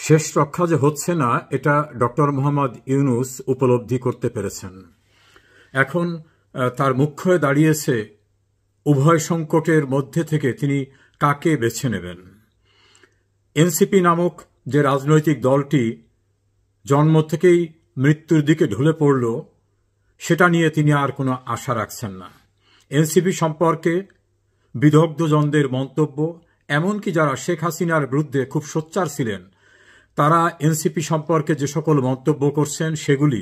শেষ রক্ষা যে হচ্ছে না এটা ডক্টর মোহাম্মদ ইউনূস উপলব্ধি করতে পেরেছেন। এখন তার মুখ্য হয়ে দাঁড়িয়েছে উভয় সংকটের মধ্যে থেকে তিনি কাকে বেছে নেবেন। এনসিপি নামক যে রাজনৈতিক দলটি জন্ম থেকেই মৃত্যুর দিকে ঢলে পড়ল, সেটা নিয়ে তিনি আর কোনো আশা রাখছেন না। এনসিপি সম্পর্কে বিদগ্ধজনদের মন্তব্য, এমনকি যারা শেখ হাসিনার বিরুদ্ধে খুব সোচ্চার ছিলেন, তারা এনসিপি সম্পর্কে যে সকল মন্তব্য করছেন সেগুলি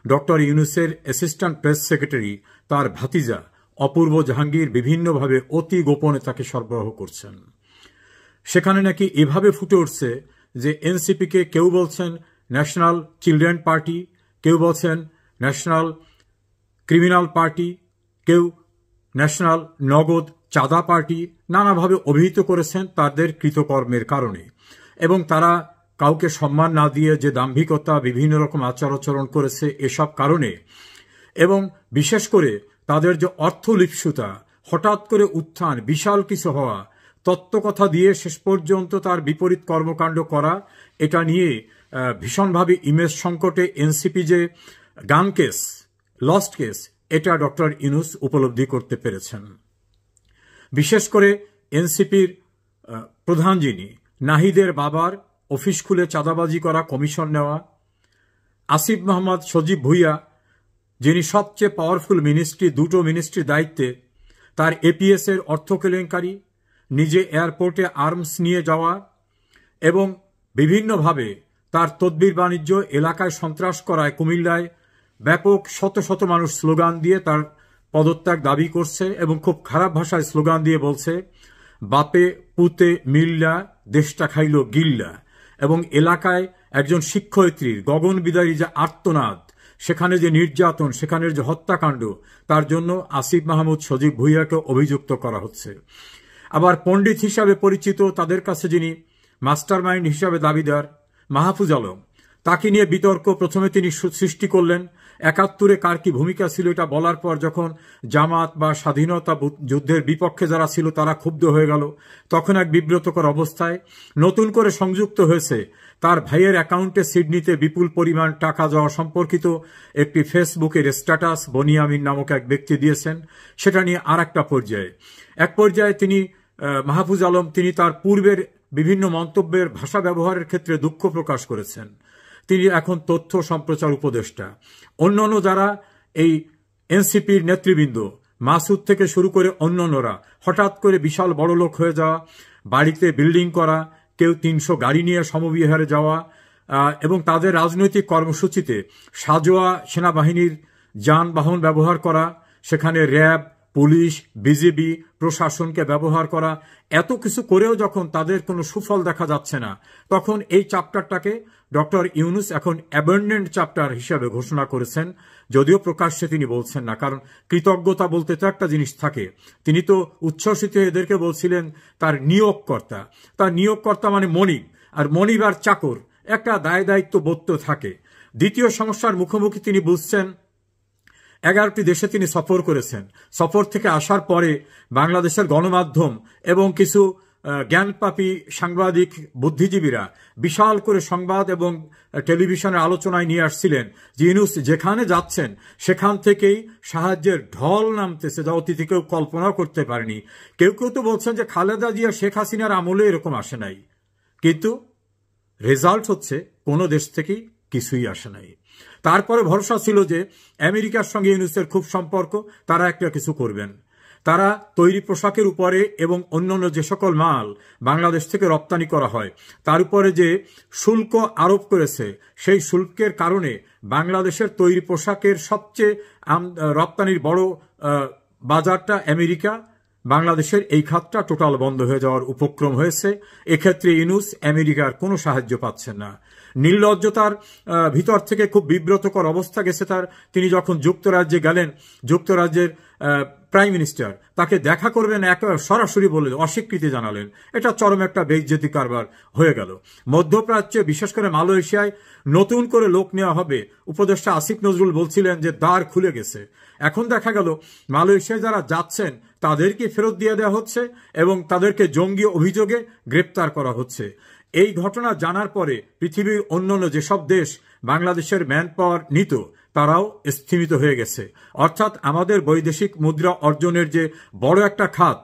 ডক্টর ইউনূসের অ্যাসিস্ট্যান্ট প্রেস সেক্রেটারি তার ভাতিজা অপূর্ব জাহাঙ্গীর বিভিন্নভাবে অতি গোপনে তাকে সরবরাহ করছেন। সেখানে নাকি এভাবে ফুটে উঠছে যে এনসিপিকে কেউ বলছেন ন্যাশনাল চিলড্রেন পার্টি, কেউ বলছেন ন্যাশনাল ক্রিমিনাল পার্টি, কেউ ন্যাশনাল নগদ চাঁদা পার্টি, নানাভাবে অভিহিত করেছেন তাদের কৃতকর্মের কারণে। এবং তারা কাউকে সম্মান না দিয়ে যে দাম্ভিকতা, বিভিন্ন রকম আচার-আচরণ করেছে এসব কারণে, এবং বিশেষ করে তাদের যে অর্থলিপ্সুতা, হঠাৎ করে উত্থান, বিশাল কিছু হওয়া, তত্ত্বকথা দিয়ে শেষ পর্যন্ত তার বিপরীত কর্মকাণ্ড করা, এটা নিয়ে ভীষণভাবে ইমেজ সংকটে এনসিপি যে গান কেস, লস্ট কেস, এটা ডক্টর ইউনূস উপলব্ধি করতে পেরেছেন। বিশেষ করে এনসিপির প্রধান যিনি, নাহিদের বাবার অফিস খুলে চাঁদাবাজি করা, কমিশন নেওয়া, আসিফ মোহাম্মদ সজীব ভুইয়া যিনি সবচেয়ে পাওয়ারফুল মিনিস্ট্রি, দুটো মিনিস্ট্রির দায়িত্বে, তার এপিএস এর অর্থ কেলেঙ্কারি, নিজে এয়ারপোর্টে আর্মস নিয়ে যাওয়া এবং বিভিন্নভাবে তার তদবির বাণিজ্য, এলাকায় সন্ত্রাস করায়, কুমিল্লায় ব্যাপক শত শত মানুষ স্লোগান দিয়ে তার পদত্যাগ দাবি করছে এবং খুব খারাপ ভাষায় স্লোগান দিয়ে বলছে বাপে পুতে মিল্লা দেশটা খাইল গিল্লা। এবং এলাকায় একজন শিক্ষয়িত্রীর গগনবিদারী যে আর্তনাদ, সেখানে যে নির্যাতন, সেখানের যে হত্যাকাণ্ড, তার জন্য আসিফ মাহমুদ সজীব ভুইয়াকে অভিযুক্ত করা হচ্ছে। আবার পণ্ডিত হিসাবে পরিচিত, তাদের কাছে যিনি মাস্টার মাইন্ড হিসাবে দাবিদার, মাহফুজ আলম, তাকে নিয়ে বিতর্ক প্রথমে তিনি সৃষ্টি করলেন। ৭১ কার কি ভূমিকা ছিল এটা বলার পর যখন জামাত বা স্বাধীনতা যুদ্ধের বিপক্ষে যারা ছিল তারা ক্ষুব্ধ হয়ে গেল, তখন এক বিব্রতকর অবস্থায় নতুন করে সংযুক্ত হয়েছে তার ভাইয়ের অ্যাকাউন্টে সিডনিতে বিপুল পরিমাণ টাকা যাওয়া সম্পর্কিত একটি ফেসবুকের স্ট্যাটাস বনিয়ামিন নামক এক ব্যক্তি দিয়েছেন। সেটা নিয়ে আর একটা পর্যায়ে, এক পর্যায়ে তিনি মাহফুজ আলম তিনি তার পূর্বের বিভিন্ন মন্তব্যের ভাষা ব্যবহারের ক্ষেত্রে দুঃখ প্রকাশ করেছেন। তিনি এখন তথ্য সম্প্রচার উপদেষ্টা। অন্যান্য যারা এই এনসিপির নেতৃবৃন্দ, মাসুদ থেকে শুরু করে অন্যান্যরা হঠাৎ করে বিশাল বড় লোক হয়ে যাওয়া, বাড়িতে বিল্ডিং করা, কেউ ৩০০ গাড়ি নিয়ে সমবিহারে যাওয়া এবং তাদের রাজনৈতিক কর্মসূচিতে সাজোয়া সেনাবাহিনীর যানবাহন ব্যবহার করা, সেখানে র্যাব, পুলিশ, বিজিবি, প্রশাসনকে ব্যবহার করা, এত কিছু করেও যখন তাদের কোনো সুফল দেখা যাচ্ছে না, তখন এই চ্যাপ্টারটাকে ডক্টর ইউনূস এখন অ্যাবান্ডেন্ড চ্যাপ্টার হিসাবে ঘোষণা করেছেন। যদিও প্রকাশ্যে তিনি বলছেন না, কারণ কৃতজ্ঞতা বলতে তো একটা জিনিস থাকে। তিনি তো উচ্ছ্বসিত এদেরকে বলছিলেন তার নিয়োগকর্তা। তার নিয়োগকর্তা মানে মনিব, আর মনিব আর চাকর একটা দায় দায়িত্ব বোধ থাকে। দ্বিতীয় সমস্যার মুখোমুখি তিনি বুঝছেন। 11টি দেশে তিনি সফর করেছেন। সফর থেকে আসার পরে বাংলাদেশের গণমাধ্যম এবং কিছু জ্ঞানপাপী সাংবাদিক, বুদ্ধিজীবীরা বিশাল করে সংবাদ এবং টেলিভিশনের আলোচনায় নিয়ে আসছিলেন যে ইউনূস যেখানে যাচ্ছেন সেখান থেকেই সাহায্যের ঢল নামতেছে, যা অতীতে কেউ কল্পনাও করতে পারেনি। কেউ কেউ তো বলছেন যে খালেদা জিয়া শেখ হাসিনার আমলে এরকম আসে নাই, কিন্তু রেজাল্ট হচ্ছে কোনো দেশ থেকেই কিছুই আসে নাই। তারপরে ভরসা ছিল যে আমেরিকার সঙ্গে ইউনূসের খুব সম্পর্ক, তারা একটা কিছু করবেন। তারা তৈরি পোশাকের উপরে এবং অন্যান্য যে সকল মাল বাংলাদেশ থেকে রপ্তানি করা হয় তার উপরে যে শুল্ক আরোপ করেছে, সেই শুল্কের কারণে বাংলাদেশের তৈরি পোশাকের সবচেয়ে রপ্তানির বড় বাজারটা আমেরিকা, বাংলাদেশের এই খাতটা টোটাল বন্ধ হয়ে যাওয়ার উপক্রম হয়েছে। এক্ষেত্রে ইউনূস আমেরিকার কোনো সাহায্য পাচ্ছেন না। নির্লজ্জতার ভিতর থেকে খুব বিব্রতকর অবস্থা গেছে তার। তিনি যখন যুক্তরাজ্যে গেলেন, যুক্তরাজ্যের প্রাইম মিনিস্টার তাকে দেখা করবেন সরাসরি বলে অস্বীকৃতি জানালেন। এটা চরম একটা বেইজ্জতি কারবার হয়ে গেল। মধ্যপ্রাচ্যে, বিশেষ করে মালয়েশিয়ায় নতুন করে লোক নেওয়া হবে, উপদেষ্টা আসিফ নজরুল বলছিলেন যে দ্বার খুলে গেছে। এখন দেখা গেল মালয়েশিয়ায় যারা যাচ্ছেন তাদেরকে ফেরত দিয়ে দেওয়া হচ্ছে এবং তাদেরকে জঙ্গি অভিযোগে গ্রেপ্তার করা হচ্ছে। এই ঘটনা জানার পরে পৃথিবীর অন্যান্য যেসব দেশ বাংলাদেশের ম্যান পাওয়ার নিত তারাও স্থিমিত হয়ে গেছে। অর্থাৎ আমাদের বৈদেশিক মুদ্রা অর্জনের যে বড় একটা খাত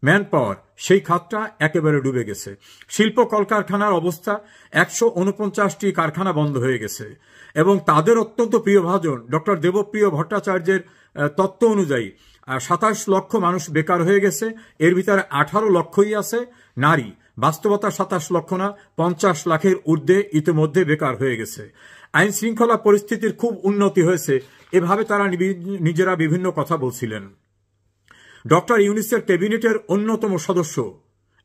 ম্যান পাওয়ার, সেই খাতটা একেবারে ডুবে গেছে। শিল্প কলকারখানার অবস্থা, 149টি কারখানা বন্ধ হয়ে গেছে এবং তাদের অত্যন্ত প্রিয়ভাজন ডক্টর দেবপ্রিয় ভট্টাচার্যের তত্ত্ব অনুযায়ী 27 লক্ষ মানুষ বেকার হয়ে গেছে। এর ভিতরে 18 লক্ষই আছে নারী। বাস্তবতা 27 লক্ষ না, 50 লাখের ঊর্ধ্বে ইতিমধ্যে বেকার হয়ে গেছে। আইন শৃঙ্খলা পরিস্থিতির খুব উন্নতি হয়েছে, এভাবে তারা নিজেরা বিভিন্ন কথা বলছিলেন। ডক্টর ইউনূসের ক্যাবিনেটের অন্যতম সদস্য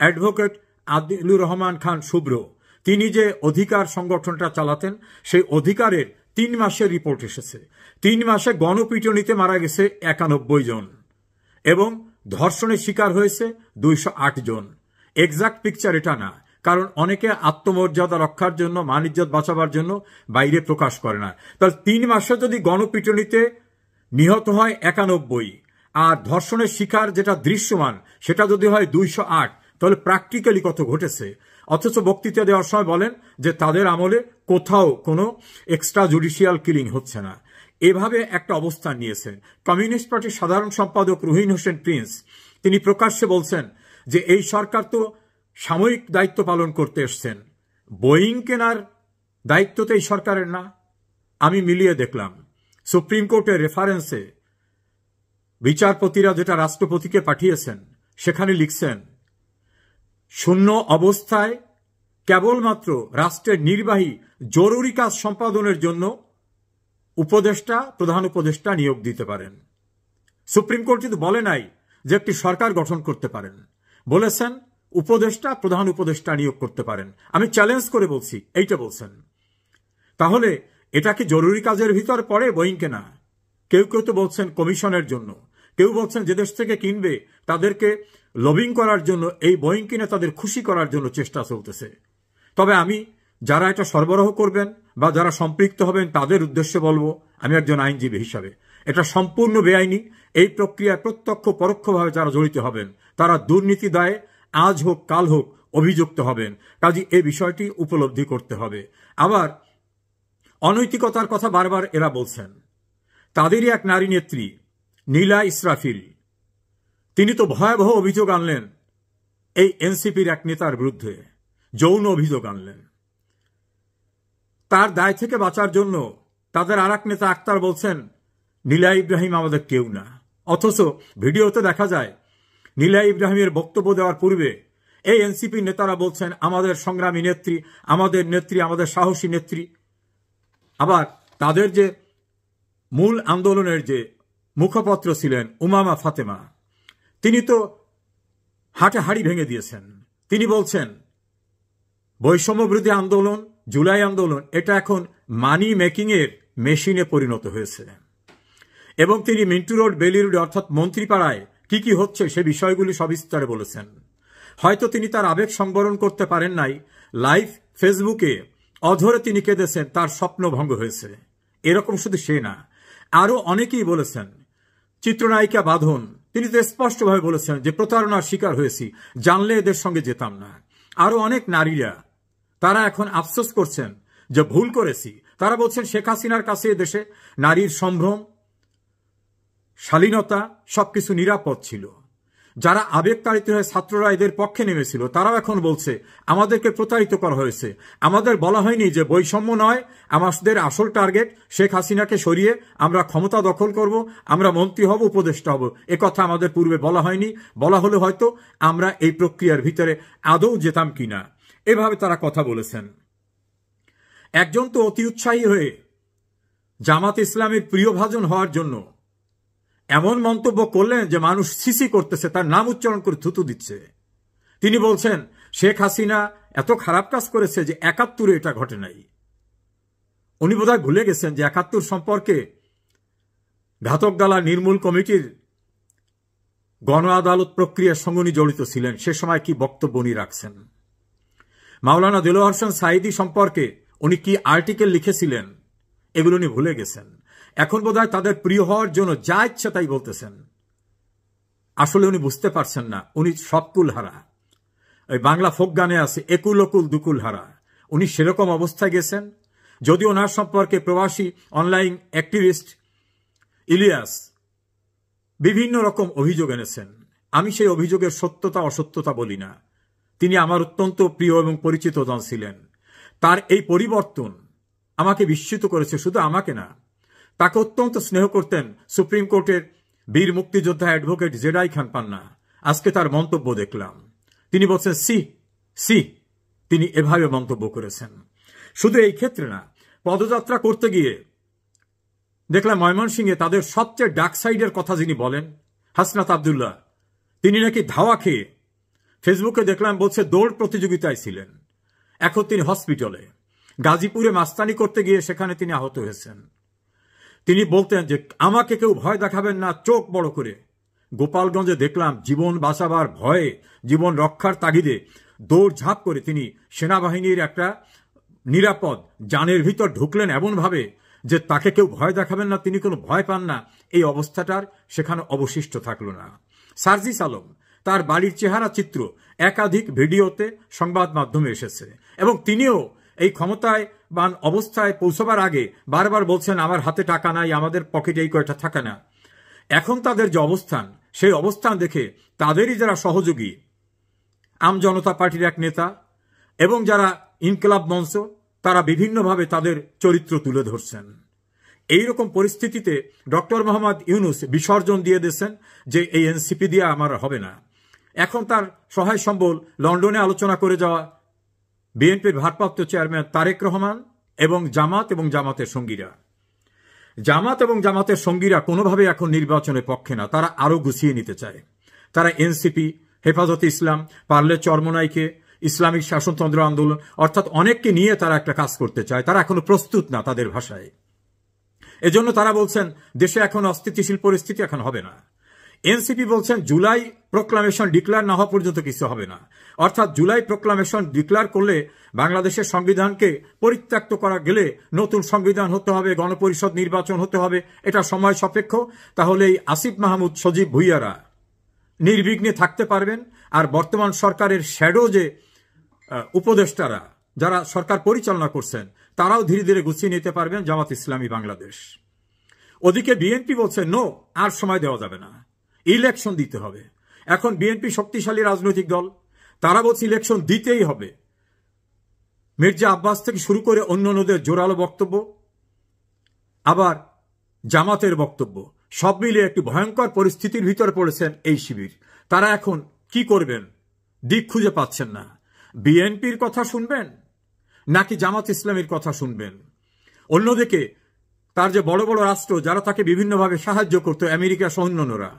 অ্যাডভোকেট আদিলুর রহমান খান শুভ্র, তিনি যে অধিকার সংগঠনটা চালাতেন, সেই অধিকারের 3 মাসের রিপোর্ট এসেছে। 3 মাসে গণপিটুনিতে মারা গেছে 91 জন এবং ধর্ষণের শিকার হয়েছে 208 জন। এক্সাক্ট পিকচার এটা না, কারণ অনেকে আত্মমর্যাদা রক্ষার জন্য, মান-ইজ্জত বাঁচাবার জন্য বাইরে প্রকাশ করে না। তাহলে 3 মাসে যদি গণপিটুনিতে নিহত হয় 91 আর ধর্ষণের শিকার যেটা দৃশ্যমান সেটা যদি হয় 208, তাহলে প্র্যাকটিক্যালি কত ঘটেছে। অথচ বক্তৃতা দেওয়ার সময় বলেন যে তাদের আমলে কোথাও কোনো এক্সট্রা জুডিশিয়াল কিলিং হচ্ছে না। এভাবে একটা অবস্থান নিয়েছেন কমিউনিস্ট পার্টির সাধারণ সম্পাদক রুহিন হোসেন প্রিন্স। তিনি প্রকাশ্যে বলছেন যে এই সরকার তো সাময়িক দায়িত্ব পালন করতে এসছেন, বোয়িং কেনার দায়িত্ব তো এই সরকারের না। আমি মিলিয়ে দেখলাম সুপ্রিম কোর্টের রেফারেন্সে বিচারপতিরা যেটা রাষ্ট্রপতিকে পাঠিয়েছেন সেখানে লিখছেন, শূন্য অবস্থায় কেবলমাত্র রাষ্ট্রের নির্বাহী জরুরি কাজ সম্পাদনের জন্য উপদেষ্টা, প্রধান উপদেষ্টা নিয়োগ দিতে পারেন। সুপ্রিম কোর্ট কিন্তু বলে নাই যে একটি সরকার গঠন করতে পারেন, বলেছেন উপদেষ্টা, প্রধান উপদেষ্টা নিয়োগ করতে পারেন। আমি চ্যালেঞ্জ করে বলছি, এইটা বলছেন। তাহলে এটা কি জরুরি কাজের ভিতর পড়ে বোয়িং কেনা? কেউ কেউ তো বলছেন কমিশনের জন্য, কেউ বলছেন যে দেশ থেকে কিনবে তাদেরকে লবিং করার জন্য, এই বোয়িং কিনে তাদের খুশি করার জন্য চেষ্টা চলতেছে। তবে আমি যারা এটা সরবরাহ করবেন বা যারা সম্পৃক্ত হবেন তাদের উদ্দেশ্যে বলবো, আমি একজন আইনজীবী হিসাবে, এটা সম্পূর্ণ বেআইনি। এই প্রক্রিয়ায় প্রত্যক্ষ পরোক্ষভাবে যারা জড়িত হবেন তারা দুর্নীতি দায়ে আজ হোক কাল হোক অভিযুক্ত হবেন। কাজে এই বিষয়টি উপলব্ধি করতে হবে। আবার অনৈতিকতার কথা বারবার এরা বলছেন। তাদেরই এক নারী নেত্রী নীলা ইসরাফিল, তিনি তো ভয়াবহ অভিযোগ আনলেন এই এনসিপির এক নেতার বিরুদ্ধে, যৌন অভিযোগ আনলেন। তার দায় থেকে বাঁচার জন্য তাদের আর এক নেতা আক্তার বলছেন নীলা ইব্রাহিম আমাদের কেউ না। অথচ ভিডিওতে দেখা যায় নীলা ইব্রাহিমের বক্তব্য দেওয়ার পূর্বে এই এনসিপি নেতারা বলছেন আমাদের সংগ্রামী নেত্রী, আমাদের নেত্রী, আমাদের সাহসী নেত্রী। আবার তাদের যে মূল আন্দোলনের যে মুখপত্র ছিলেন উমামা ফাতেমা, তিনি তো হাটে হাড়ি ভেঙে দিয়েছেন। তিনি বলছেন বৈষম্য বিরোধী আন্দোলন, জুলাই আন্দোলন, এটা এখন মানি মেকিং এর মেশিনে পরিণত হয়েছে। এবং তিনি মিন্টু রোড, বেলি রোড অর্থাৎ মন্ত্রীপাড়ায় কি কি হচ্ছে সে বিষয়গুলি সবিস্তারে বলেছেন। হয়তো তিনি তার আবেগ সংবরণ করতে পারেন নাই, লাইভ ফেসবুকে অধরে তিনি কেঁদেছেন, তার স্বপ্ন ভঙ্গ হয়েছে। এরকম শুধু সে না, আরো অনেকেই বলেছেন। চিত্রনায়িকা বাঁধন, তিনি তো স্পষ্টভাবে বলেছেন যে প্রতারণার শিকার হয়েছি, জানলে এদের সঙ্গে যেতাম না। আরো অনেক নারীরা তারা এখন আফসোস করছেন যে ভুল করেছি। তারা বলছেন শেখ হাসিনার কাছে দেশে নারীর সম্ভ্রম, শালীনতা সবকিছু নিরাপদ ছিল। যারা আবেগতাড়িত হয়ে ছাত্ররা এদের পক্ষে নেমেছিল তারাও এখন বলছে আমাদেরকে প্রতারিত করা হয়েছে। আমাদের বলা হয়নি যে বৈষম্য নয়, আমাদের আসল টার্গেট শেখ হাসিনাকে সরিয়ে আমরা ক্ষমতা দখল করব, আমরা মন্ত্রী হব, উপদেষ্টা হব। কথা আমাদের পূর্বে বলা হয়নি। বলা হলে হয়তো আমরা এই প্রক্রিয়ার ভিতরে আদৌ যেতাম কিনা। এভাবে তারা কথা বলেছেন। একজন তো অতি উৎসাহী হয়ে জামাত ইসলামের প্রিয়ভাজন হওয়ার জন্য এমন মন্তব্য করলেন যে মানুষ সিসি করতেছে, তার নাম উচ্চারণ করে থুতু দিচ্ছে। তিনি বলছেন শেখ হাসিনা এত খারাপ কাজ করেছে যে ৭১ এটা ঘটে নাই। উনি বোধহয় ভুলে গেছেন যে ৭১ সম্পর্কে ঘাতক দালা নির্মূল কমিটির গণ আদালত প্রক্রিয়ার সঙ্গে উনি জড়িত ছিলেন। সে সময় কি বক্তব্য উনি রাখছেন। মাওলানা দেলোয়ার হোসেন সাঈদী সম্পর্কে উনি কি আর্টিকেল লিখেছিলেন এগুলো উনি ভুলে গেছেন। এখন বোধহয় তাদের প্রিয় হওয়ার জন্য যা ইচ্ছা তাই বলতেছেন। আসলে উনি বুঝতে পারছেন না উনি সব কুলহারা। ওই বাংলা ফোক গানে আছে একুল অকুল দুকুল হারা, উনি সেরকম অবস্থায় গেছেন। যদি ওনার সম্পর্কে প্রবাসী অনলাইন অ্যাক্টিভিস্ট ইলিয়াস বিভিন্ন রকম অভিযোগ এনেছেন, আমি সেই অভিযোগের সত্যতা অসত্যতা বলি না। তিনি আমার অত্যন্ত প্রিয় এবং পরিচিত জন ছিলেন। তার এই পরিবর্তন আমাকে বিস্মিত করেছে, শুধু আমাকে না, তাকে অত্যন্ত স্নেহ করতেন সুপ্রিম কোর্টের বীর মুক্তিযোদ্ধা অ্যাডভোকেট জেডাই খান পান্না। আজকে তার মন্তব্য দেখলাম, তিনি বলছেন সি, তিনি এভাবে মন্তব্য করেছেন। শুধু এই ক্ষেত্রে না, পদযাত্রা করতে গিয়ে দেখলাম ময়মনসিংহে তাদের সবচেয়ে ডার্ক সাইডের কথা যিনি বলেন, হাসনাত আব্দুল্লাহ, তিনি নাকি ধাওয়া খেয়ে ফেসবুকে দেখলাম বলছে দৌড় প্রতিযোগিতায় ছিলেন, এখন তিনি হসপিটালে। গাজীপুরে মাস্তানি করতে গিয়ে সেখানে তিনি আহত হয়েছেন। তিনি বলতেন যে আমাকে কেউ ভয় দেখাবেন না, চোখ বড় করে। গোপালগঞ্জে দেখলাম জীবন বাঁচাবার ভয়ে, জীবন রক্ষার তাগিদে দৌড়ঝাঁপ করে তিনি সেনাবাহিনীর একটা নিরাপদ যানের ভিতর ঢুকলেন এমনভাবে যে তাকে কেউ ভয় দেখাবেন না, তিনি কোনো ভয় পান না। এই অবস্থাটার সেখানে অবশিষ্ট থাকলো না। সার্জিস আলম, তার বাড়ির চেহারা চিত্র একাধিক ভিডিওতে সংবাদ মাধ্যমে এসেছে, এবং তিনিও এই ক্ষমতায়বান অবস্থায় পৌঁছবার আগে বারবার বলছেন আমার হাতে টাকা নাই, আমাদের পকেটে এই কয়টা থাকে না। এখন তাদের যে অবস্থান, সেই অবস্থান দেখে তাদেরই যারা সহযোগী আম জনতা পার্টির এক নেতা এবং যারা ইনকিলাব মঞ্চ, তারা বিভিন্নভাবে তাদের চরিত্র তুলে ধরছেন। এইরকম পরিস্থিতিতে ডক্টর মোহাম্মদ ইউনুস বিসর্জন দিয়ে দিয়েছেন যে এই এনসিপি দিয়ে আমার হবে না। এখন তার সহায় সম্বল লন্ডনে আলোচনা করে যাওয়া বিএনপির ভারপ্রাপ্ত চেয়ারম্যান তারেক রহমান এবং জামাতের সঙ্গীরা। জামাত এবং জামাতের সঙ্গীরা কোনোভাবে এখন নির্বাচনের পক্ষে না, তারা আরো গুছিয়ে নিতে চায়। তারা এনসিপি, হেফাজতে ইসলাম, পারলে চরমনাইকে, ইসলামিক শাসনতন্ত্র আন্দোলন, অর্থাৎ অনেককে নিয়ে তারা একটা কাজ করতে চায়। তারা এখনো প্রস্তুত না তাদের ভাষায়। এজন্য তারা বলছেন দেশে এখন অস্থিতিশীল পরিস্থিতি এখন হবে না। এনসিপি বলছেন জুলাই প্রোক্লামেশন ডিক্লেয়ার না হওয়া পর্যন্ত কিছু হবে না। অর্থাৎ জুলাই প্রোক্লামেশন ডিক্লেয়ার করলে বাংলাদেশের সংবিধানকে পরিত্যক্ত করা গেলে নতুন সংবিধান হতে হবে, গণপরিষদ নির্বাচন হতে হবে, এটা সময় সাপেক্ষ। তাহলে এই আসিফ মাহমুদ, সজীব ভুইয়ারা নির্বিঘ্নে থাকতে পারবেন, আর বর্তমান সরকারের শ্যাডো যে উপদেষ্টারা যারা সরকার পরিচালনা করছেন তারাও ধীরে ধীরে গুছিয়ে নিতে পারবেন জামাত ইসলামী বাংলাদেশ। ওদিকে বিএনপি বলছে নো, আর সময় দেওয়া যাবে না, ইলেকশন দিতে হবে। এখন বিএনপি শক্তিশালী রাজনৈতিক দল, তারা বলছে ইলেকশন দিতেই হবে। মির্জা আব্বাস থেকে শুরু করে অন্যান্যদের জোরালো বক্তব্য, আবার জামাতের বক্তব্য, সব মিলিয়ে একটি ভয়ঙ্কর পরিস্থিতির ভিতরে পড়েছেন এই শিবির। তারা এখন কি করবেন দিক খুঁজে পাচ্ছেন না। বিএনপির কথা শুনবেন নাকি জামাত ইসলামের কথা শুনবেন? অন্যদিকে তার যে বড় বড় রাষ্ট্র যারা তাকে বিভিন্নভাবে সাহায্য করত, আমেরিকা সহ অন্যান্যরা,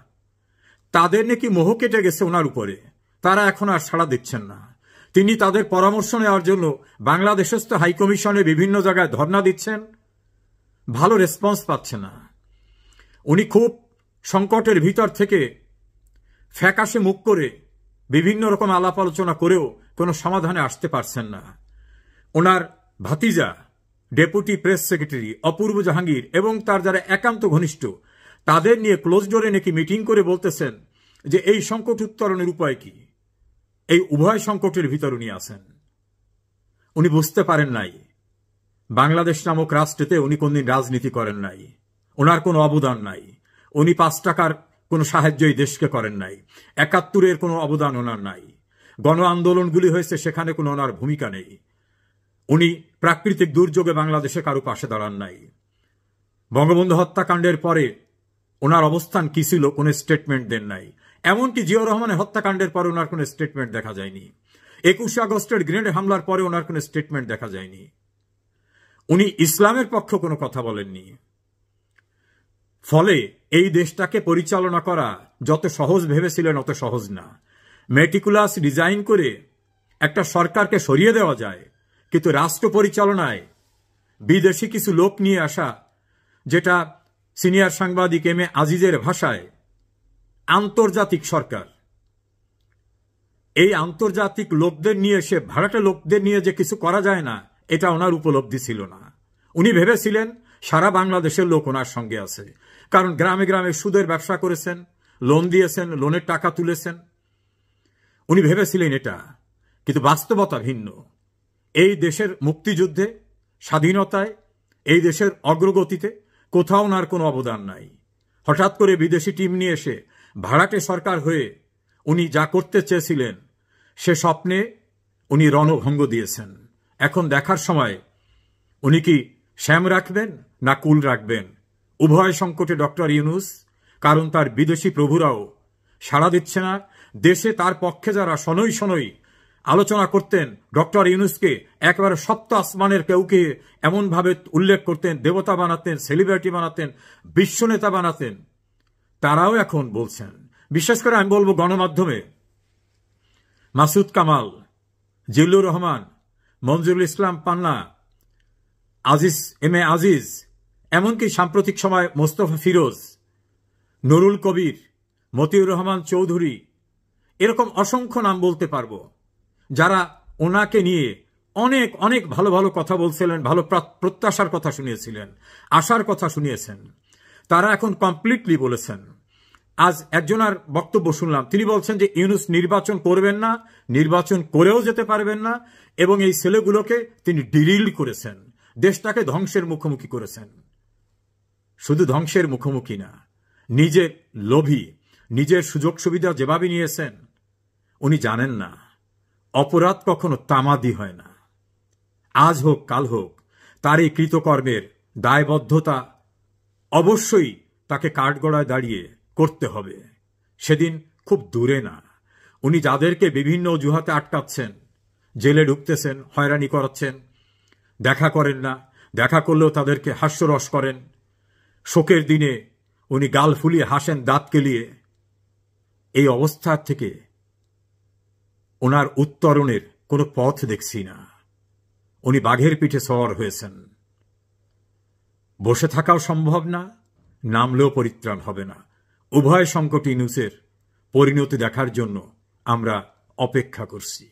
তাদের নাকি মোহ কেটে গেছে ওনার উপরে, তারা এখন আর সাড়া দিচ্ছেন না। তিনি তাদের পরামর্শ নেওয়ার জন্য বাংলাদেশস্থ হাইকমিশনে বিভিন্ন জায়গায় ধর্ণা দিচ্ছেন, ভালো রেসপন্স পাচ্ছে না। উনি খুব সংকটের ভিতর থেকে ফ্যাকাশে মুখ করে বিভিন্ন রকম আলাপ আলোচনা করেও কোনো সমাধানে আসতে পারছেন না। ওনার ভাতিজা ডেপুটি প্রেস সেক্রেটারি অপূর্ব জাহাঙ্গীর এবং তার যারা একান্ত ঘনিষ্ঠ, তাদের নিয়ে ক্লোজ ডোরে নাকি মিটিং করে বলতেছেন যে এই সংকট উত্তরণের উপায় কি। এই উভয় সংকটের ভিতর উনি আছেন। উনি বুঝতে পারেন নাই বাংলাদেশ নামক রাষ্ট্রেতে উনি কোনদিন রাজনীতি করেন নাই, ওনার কোনো অবদান নাই। উনি 5 টাকার কোনো সাহায্যই দেশকে করেন নাই, 71-এর কোনো অবদান ওনার নাই, গণ আন্দোলনগুলি হয়েছে সেখানে কোনো ওনার ভূমিকা নেই। উনি প্রাকৃতিক দুর্যোগে বাংলাদেশে কারো পাশে দাঁড়ান নাই। বঙ্গবন্ধু হত্যাকাণ্ডের পরে ওনার অবস্থান কি ছিল কোনো স্টেটমেন্ট দেন নাই। এমনকি জিয়াউর রহমানের হত্যাকাণ্ডের পরে ওনার কোনো স্টেটমেন্ট দেখা যায়নি। 21 আগস্টের গ্রেনেড হামলার পরে ওনার কোনো স্টেটমেন্ট দেখা যায়নি। উনি ইসলামের পক্ষে কোনো কথা বলেননি। ফলে এই দেশটাকে পরিচালনা করা যত সহজ ভেবেছিলেন অত সহজ না। মেটিকুলাস ডিজাইন করে একটা সরকারকে সরিয়ে দেওয়া যায়, কিন্তু রাষ্ট্র পরিচালনায় বিদেশি কিছু লোক নিয়ে আসা, যেটা সিনিয়র সাংবাদিক এম এ আজিজের ভাষায় আন্তর্জাতিক সরকার, এই আন্তর্জাতিক লোকদের নিয়ে এসে ভাড়াটে লোকদের নিয়ে যে কিছু করা যায় না, এটা ওনার উপলব্ধি ছিল না। উনি ভেবেছিলেন সারা বাংলাদেশের লোক ওনার সঙ্গে আছে, কারণ গ্রামে গ্রামে সুদের ব্যবসা করেছেন, লোন দিয়েছেন, লোনের টাকা তুলেছেন। উনি ভেবেছিলেন এটা। কিন্তু বাস্তবতা ভিন্ন। এই দেশের মুক্তিযুদ্ধে, স্বাধীনতায়, এই দেশের অগ্রগতিতে কোথাও ওনার কোনো অবদান নাই। হঠাৎ করে বিদেশি টিম নিয়ে এসে ভাড়াটে সরকার হয়ে উনি যা করতে চেয়েছিলেন সে স্বপ্নে উনি রণভঙ্গ দিয়েছেন। এখন দেখার সময় উনি কি শ্যাম রাখবেন না কুল রাখবেন। উভয় সংকটে ডক্টর ইউনূস, কারণ তার বিদেশি প্রভুরাও সাড়া দিচ্ছে না। দেশে তার পক্ষে যারা শনৈ শনৈ আলোচনা করতেন, ডক্টর ইউনূসকে একেবারে সপ্ত আসমানের কেউকে এমনভাবে উল্লেখ করতেন, দেবতা বানাতেন, সেলিব্রিটি বানাতেন, বিশ্বনেতা বানাতেন, তারাও এখন বলছেন। বিশেষ করে আমি বলবো গণমাধ্যমে মাসুদ কামাল, জিল্লুর রহমান, মঞ্জুরুল ইসলাম পান্না, এম এ আজিজ, এমনকি সাম্প্রতিক সময় মোস্তফা ফিরোজ, নুরুল কবির, মতিউর রহমান চৌধুরী, এরকম অসংখ্য নাম বলতে পারবো যারা ওনাকে নিয়ে অনেক অনেক ভালো ভালো কথা বলছিলেন, ভালো প্রত্যাশার কথা শুনিয়েছিলেন, আশার কথা শুনিয়েছেন। তারা এখন কমপ্লিটলি বলেছেন। আজ একজনের বক্তব্য শুনলাম, তিনি বলছেন যে ইউনূস নির্বাচন করবেন না, নির্বাচন করেও যেতে পারবেন না, এবং এই ছেলেগুলোকে তিনি ডিরিল করেছেন, দেশটাকে ধ্বংসের মুখোমুখি করেছেন। শুধু ধ্বংসের মুখোমুখি না, নিজের লোভী, নিজের সুযোগ সুবিধা যেভাবে নিয়েছেন উনি জানেন না অপরাধ কখনো তামাদি হয় না। আজ হোক কাল হোক তার এই কৃতকর্মের দায়বদ্ধতা অবশ্যই তাকে কাঠগড়ায় দাঁড়িয়ে করতে হবে। সেদিন খুব দূরে না। উনি যাদেরকে বিভিন্ন অজুহাতে আটকাচ্ছেন, জেলে ঢুকতেছেন, হয়রানি করাচ্ছেন, দেখা করেন না, দেখা করলেও তাদেরকে হাস্যরস করেন, শোকের দিনে উনি গাল ফুলিয়ে হাসেন দাঁত কেলিয়ে, এই অবস্থা থেকে ওনার উত্তরণের কোনো পথ দেখছি না। উনি বাঘের পিঠে সওয়ার হয়েছেন। বসে থাকাও সম্ভব না, নামলেও পরিত্রাণ হবে না। উভয় সংকট ইউনূসের পরিণতি দেখার জন্য আমরা অপেক্ষা করছি।